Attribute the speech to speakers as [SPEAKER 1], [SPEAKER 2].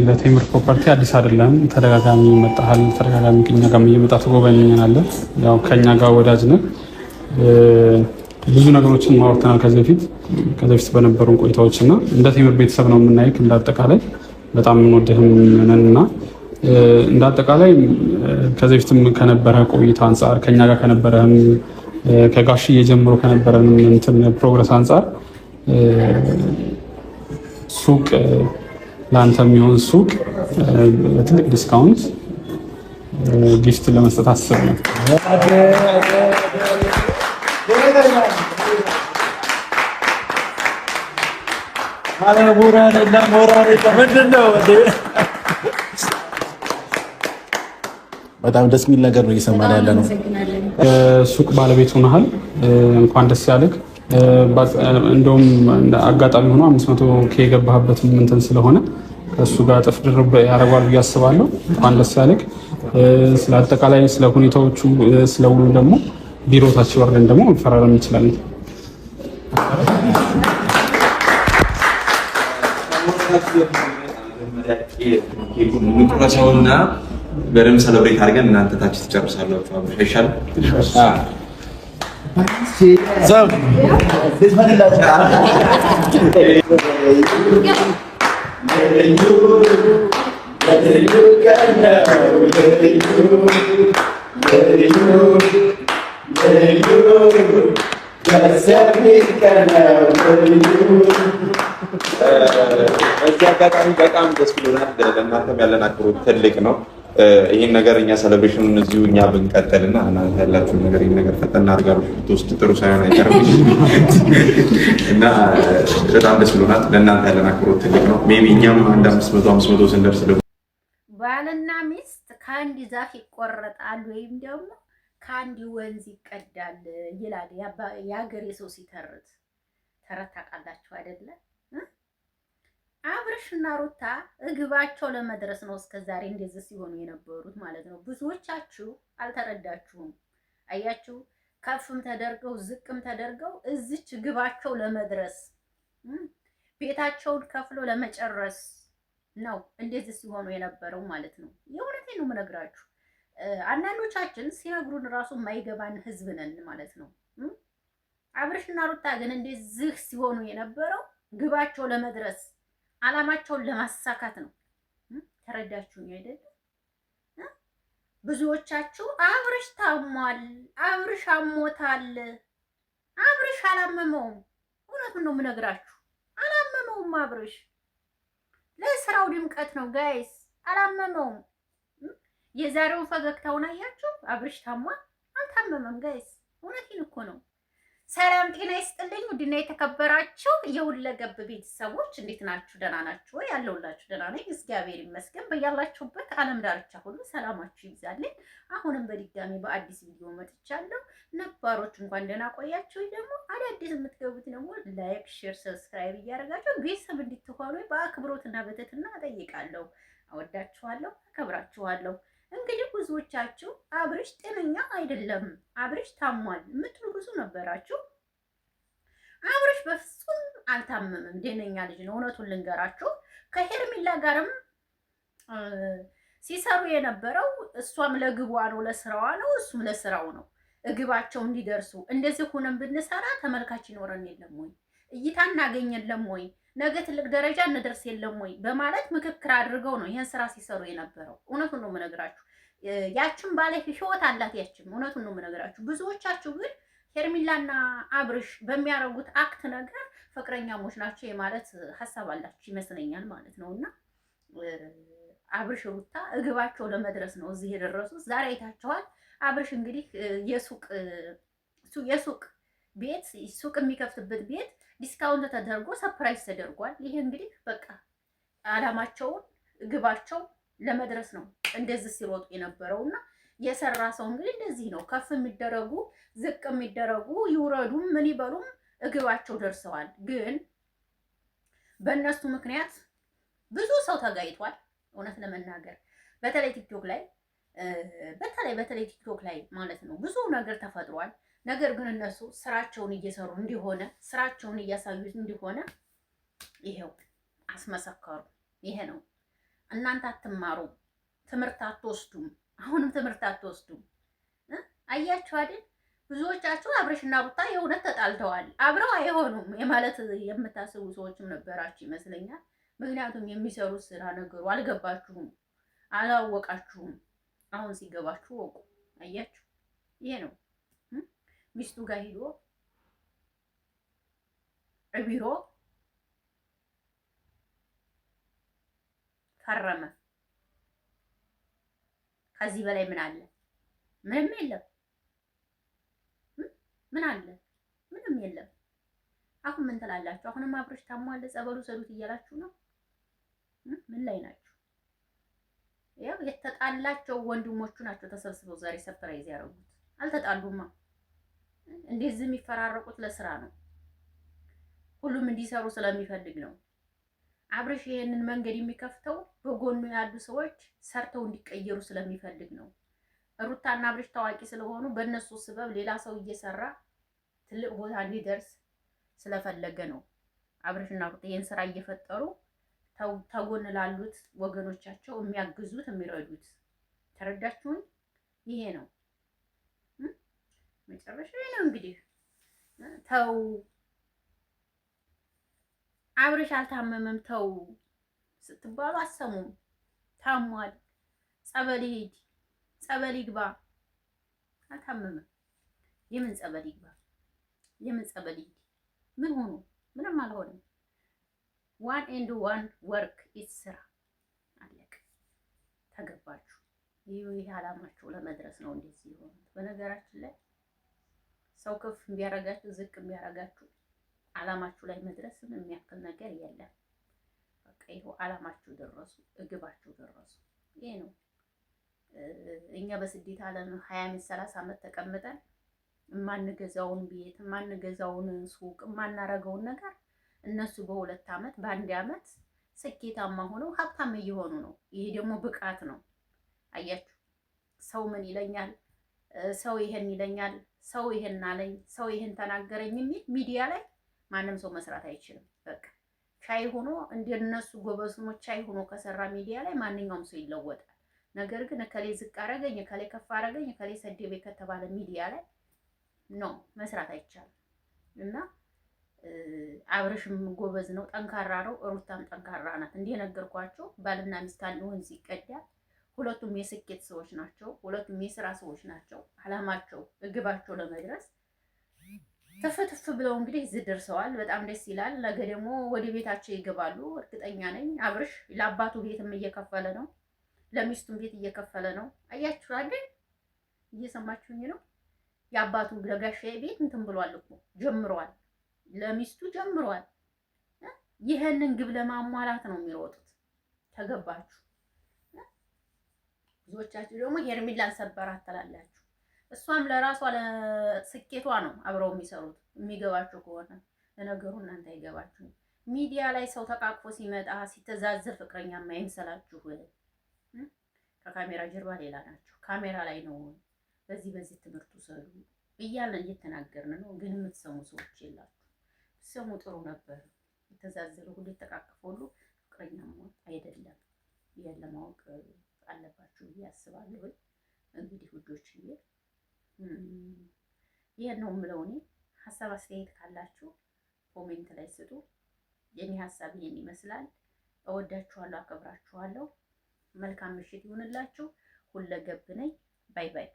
[SPEAKER 1] ለቴምር ፕሮፐርቲ አዲስ አይደለም። ተደጋጋሚ መጣሃል። ተደጋጋሚ ከኛ ጋር እየመጣ ትጎበኘናለህ። ያው ከኛ ጋር ወዳጅ ነህ። ብዙ ነገሮችን ማወርተናል ከዚህ በፊት በነበሩን ቆይታዎች እና እንደ ቴምር ቤተሰብ ነው የምናይክ። እንዳጠቃላይ በጣም እንወድህም ነንና እንዳጠቃላይ ከዚህ በፊትም ከነበረ ቆይታ አንፃር ከኛ ጋር ከነበረም ከጋሽዬ ጀምሮ ከነበረን እንትን ፕሮግረስ አንፃር ሱቅ ለአንተ የሚሆን ሱቅ በትልቅ ዲስካውንት ጊፍት ለመስጠት አስብ ነው።
[SPEAKER 2] በጣም ደስ የሚል ነገር ነው እየሰማን ያለ ነው።
[SPEAKER 1] ሱቅ ባለቤት ሆነሃል። እንኳን ደስ ያለህ። እንደውም አጋጣሚ ሆኖ 500K የገባህበት እንትን ስለሆነ ከእሱ ጋር እጥፍ ድርብ ያደርገዋል ብዬ አስባለሁ። እንኳን ደስ ያለህ። ስለ አጠቃላይ ስለ ሁኔታዎቹ ስለ ውሉ ደግሞ ቢሮ ታች ወርደን ደግሞ መፈራረም እንችላለን።
[SPEAKER 3] ቁረሰውና በደምብ ሰለብሬት አድርገን እናንተ ታች ትጨርሳላችሁ። አብሽ አይሻልም? በዚህ አጋጣሚ በጣም ደስ ብሎናል። ለእናንተም ያለን አክብሮት ትልቅ ነው። ይህን ነገር እኛ ሴሌብሬሽኑን እዚሁ እኛ ብንቀጥልና እናንተ ያላችሁን ነገር ይህን ነገር ፈጠን አድርጋችሁ ብትወስድ ጥሩ ሳይሆን አይቀርም እና በጣም ደስ ብሎናል። ለእናንተ ያለን አክብሮት ትልቅ ነው። ሜይ ቢ እኛም አንድ 500 ስንደርስ ደግሞ
[SPEAKER 4] ባልና ሚስት ከአንድ ዛፍ ይቆረጣል ወይም ደግሞ ከአንድ ወንዝ ይቀዳል ይላል የሀገሬ ሰው ሲተርት። ተረት ታውቃላችሁ አይደለ? አብርሽና ሩታ እግባቸው ለመድረስ ነው እስከዛሬ እንደዚህ ሲሆኑ የነበሩት ማለት ነው። ብዙዎቻችሁ አልተረዳችሁም። አያችሁ፣ ከፍም ተደርገው ዝቅም ተደርገው እዚች ግባቸው ለመድረስ ቤታቸውን ከፍሎ ለመጨረስ ነው እንደዚህ ሲሆኑ የነበረው ማለት ነው። የእውነቴን ነው የምነግራችሁ። አንዳንዶቻችን ሲነግሩን ራሱ የማይገባን ህዝብ ነን ማለት ነው። አብርሽና ሩታ ግን እንደዚህ ሲሆኑ የነበረው ግባቸው ለመድረስ አላማቸውን ለማሳካት ነው። ተረዳችሁኝ አይደል? ብዙዎቻችሁ አብርሽ ታሟል፣ አብርሽ አሞታል፣ አብርሽ አላመመውም። እውነቱን ነው የምነግራችሁ፣ አላመመውም። አብርሽ ለስራው ድምቀት ነው ጋይስ፣ አላመመውም። የዛሬውን ፈገግታውን አያችሁ? አብርሽ ታሟል፣ አልታመመም ጋይስ። እውነቴን እኮ ነው። ሰላም ጤና ይስጥልኝ። ውድና የተከበራችሁ የሁለገብ ቤተሰቦች እንዴት ናችሁ? ደህና ናችሁ ወይ? ያለሁላችሁ ደህና ነኝ፣ እግዚአብሔር ይመስገን። በያላችሁበት ዓለም ዳርቻ ሁሉ ሰላማችሁ ይብዛልኝ። አሁንም በድጋሚ በአዲስ ቪዲዮ መጥቻለሁ። ነባሮች እንኳን ደህና ቆያችሁ። ደግሞ አዳዲስ የምትገቡት ደግሞ ላይክ፣ ሼር፣ ሰብስክራይብ እያደረጋችሁ ቤተሰብ እንድትሆኑ በአክብሮትና በትህትና እጠይቃለሁ። አወዳችኋለሁ፣ አከብራችኋለሁ። እንግዲህ ብዙዎቻችሁ አብርሽ ጤነኛ አይደለም፣ አብርሽ ታሟል የምትሉ ብዙ ነበራችሁ። አብርሽ በፍጹም አልታመመም፣ ጤነኛ ልጅ ነው። እውነቱን ልንገራችሁ፣ ከሄርሜላ ጋርም ሲሰሩ የነበረው እሷም ለግቧ ነው፣ ለስራዋ ነው፣ እሱም ለስራው ነው። እግባቸው እንዲደርሱ እንደዚህ ሆነን ብንሰራ ተመልካች ይኖረን የለም ወይ? እይታ እናገኝ የለም ወይ? ነገ ትልቅ ደረጃ እንደርስ የለም ወይ በማለት ምክክር አድርገው ነው ይሄን ስራ ሲሰሩ የነበረው። እውነቱን ነው የምነግራችሁ። ያችን ባለ ህይወት አላት ያችን። እውነቱን ነው የምነግራችሁ። ብዙዎቻችሁ ግን ሄርሜላና አብርሽ በሚያረጉት አክት ነገር ፍቅረኛሞች ናቸው የማለት ሀሳብ አላችሁ ይመስለኛል ማለት ነውና አብርሽ ሩታ እግባቸው ለመድረስ ነው እዚህ የደረሱት። ዛሬ አይታችኋል። አብርሽ እንግዲህ የሱቅ ቤት ሱቅ የሚከፍትበት ቤት ዲስካውንት ተደርጎ ሰርፕራይዝ ተደርጓል። ይሄ እንግዲህ በቃ አላማቸውን ግባቸው ለመድረስ ነው እንደዚህ ሲሮጡ የነበረውና የሰራ ሰው እንግዲህ እንደዚህ ነው። ከፍ የሚደረጉ ዝቅ የሚደረጉ ይውረዱም ምን ይበሉም ግባቸው ደርሰዋል። ግን በእነሱ ምክንያት ብዙ ሰው ተጋይቷል። እውነት ለመናገር በተለይ ቲክቶክ ላይ ማለት ነው ብዙ ነገር ተፈጥሯል። ነገር ግን እነሱ ስራቸውን እየሰሩ እንዲሆነ ስራቸውን እያሳዩት እንዲሆነ ይሄው አስመሰከሩ። ይሄ ነው እናንተ አትማሩም፣ ትምህርት አትወስዱም። አሁንም ትምህርት አትወስዱም። አያችሁ አይደል? ብዙዎቻችሁ አብርሽና ሩታ የእውነት ተጣልተዋል፣ አብረው አይሆኑም የማለት የምታስቡ ሰዎችም ነበራችሁ ይመስለኛል። ምክንያቱም የሚሰሩት ስራ ነገሩ አልገባችሁም፣ አላወቃችሁም። አሁን ሲገባችሁ ወቁ። አያችሁ? ይሄ ነው ሚስቱ ጋር ሂዶ ቢሮ ፈረመ። ከዚህ በላይ ምን አለ? ምንም የለም። ምን አለ? ምንም የለም። አሁን ምን ትላላችሁ? አሁንም አብርሽ ታሟል፣ ጸበሉ ሰዱት እያላችሁ ነው። ምን ላይ ናችሁ? ያው የተጣላቸው ወንድሞቹ ናቸው ተሰብስበው ዛሬ ሰርፕራይዝ ያደረጉት። አልተጣሉማ። እንደዚህ የሚፈራረቁት ለስራ ነው። ሁሉም እንዲሰሩ ስለሚፈልግ ነው። አብርሽ ይሄንን መንገድ የሚከፍተው በጎኑ ያሉ ሰዎች ሰርተው እንዲቀየሩ ስለሚፈልግ ነው። ሩታና አብርሽ ታዋቂ ስለሆኑ በእነሱ ስበብ ሌላ ሰው እየሰራ ትልቅ ቦታ እንዲደርስ ስለፈለገ ነው። አብርሽና ሩታ ይሄን ስራ እየፈጠሩ ተጎን ላሉት ወገኖቻቸው የሚያግዙት የሚረዱት። ተረዳችሁኝ? ይሄ ነው መጨረሻ ነው እንግዲህ። ተው አብርሽ አልታመመም ተው ስትባሉ አሰሙም። ታሟል፣ ጸበል ሂድ፣ ጸበል ይግባ። አልታመመም። የምን ጸበል ይግባ? የምን ጸበል ሂድ? ምን ሆኖ? ምንም አልሆነም። ዋን ኤንድ ዋን ወርክ ስራ አለቀ። ተገባችሁ? ይህ አላማችሁ ለመድረስ ነው እንደዚህ የሆኑት። በነገራችን ላይ ሰው ከፍ ቢያረጋችሁ ዝቅ ቢያረጋችሁ አላማችሁ ላይ መድረስን የሚያክል ነገር የለም። በቃ ይኸው አላማችሁ ደረሱ፣ እግባችሁ ደረሱ። ይሄ ነው። እኛ በስደት ዓለም 20 ዓመት 30 ዓመት ተቀምጠን የማንገዛውን ቤት የማንገዛውን ሱቅ የማናረገውን ነገር እነሱ በ2 ዓመት በ1 ዓመት ስኬታማ ሆነው ሀብታም እየሆኑ ነው። ይሄ ደግሞ ብቃት ነው። አያችሁ? ሰው ምን ይለኛል፣ ሰው ይሄን ይለኛል፣ ሰው ይሄን አለኝ፣ ሰው ይሄን ተናገረኝ የሚል ሚዲያ ላይ ማንም ሰው መስራት አይችልም። በቃ ሻይ ሆኖ እንደነሱ ጎበዝሞች ሻይ ሆኖ ከሰራ ሚዲያ ላይ ማንኛውም ሰው ይለወጣል። ነገር ግን እከሌ ዝቅ አረገኝ፣ እከሌ ከፍ አረገኝ፣ እከሌ ሰደበ ከተባለ ሚዲያ ላይ ኖ መስራት አይቻልም። እና አብርሽም ጎበዝ ነው፣ ጠንካራ ነው። ሩታም ጠንካራ ናት። እንደነገርኳቸው ባልና ሚስት አልሆን ሲቀዳ ሁለቱም የስኬት ሰዎች ናቸው። ሁለቱም የስራ ሰዎች ናቸው። አላማቸው እግባቸው ለመድረስ ተፈትፍ ብለው እንግዲህ እዚህ ደርሰዋል። በጣም ደስ ይላል። ነገ ደግሞ ወደ ቤታቸው ይገባሉ እርግጠኛ ነኝ። አብርሽ ለአባቱ ቤትም እየከፈለ ነው፣ ለሚስቱም ቤት እየከፈለ ነው። አያችሁ አይደል? እየሰማችሁኝ ነው? የአባቱ ለጋሻዬ ቤት እንትን ብሏል እኮ ጀምሯል፣ ለሚስቱ ጀምሯል። ይሄንን ግብ ለማሟላት ነው የሚሮጡት። ተገባችሁ? ብዙዎቻችሁ ደግሞ ሄርሚላን ሰበራት ትላላችሁ። እሷም ለራሷ ለስኬቷ ነው አብረው የሚሰሩት። የሚገባችሁ ከሆነ ለነገሩ እናንተ አይገባችሁ። ሚዲያ ላይ ሰው ተቃቅፎ ሲመጣ ሲተዛዘር ፍቅረኛ የማይመስላችሁ ከካሜራ ጀርባ ሌላ ናቸው። ካሜራ ላይ ነው በዚህ ትምህርቱ ሰዱ እያለን እየተናገርን ነው። ግን የምትሰሙ ሰዎች የላችሁ። ሰሙ ጥሩ ነበር። የተዛዘረ ሁሉ የተቃቀፈ ሁሉ ፍቅረኛ አይደለም። ይሄን ለማወቅ አለባችሁ ብዬ አስባለሁ። እንግዲህ ውዶችዬ ይሄን ነው የምለው እኔ። ሀሳብ አስተያየት ካላችሁ ኮሜንት ላይ ስጡ። የኔ ሀሳብ ይሄን ይመስላል። እወዳችኋለሁ፣ አከብራችኋለሁ። መልካም ምሽት ይሁንላችሁ። ሁለገብ ነኝ። ባይ ባይ።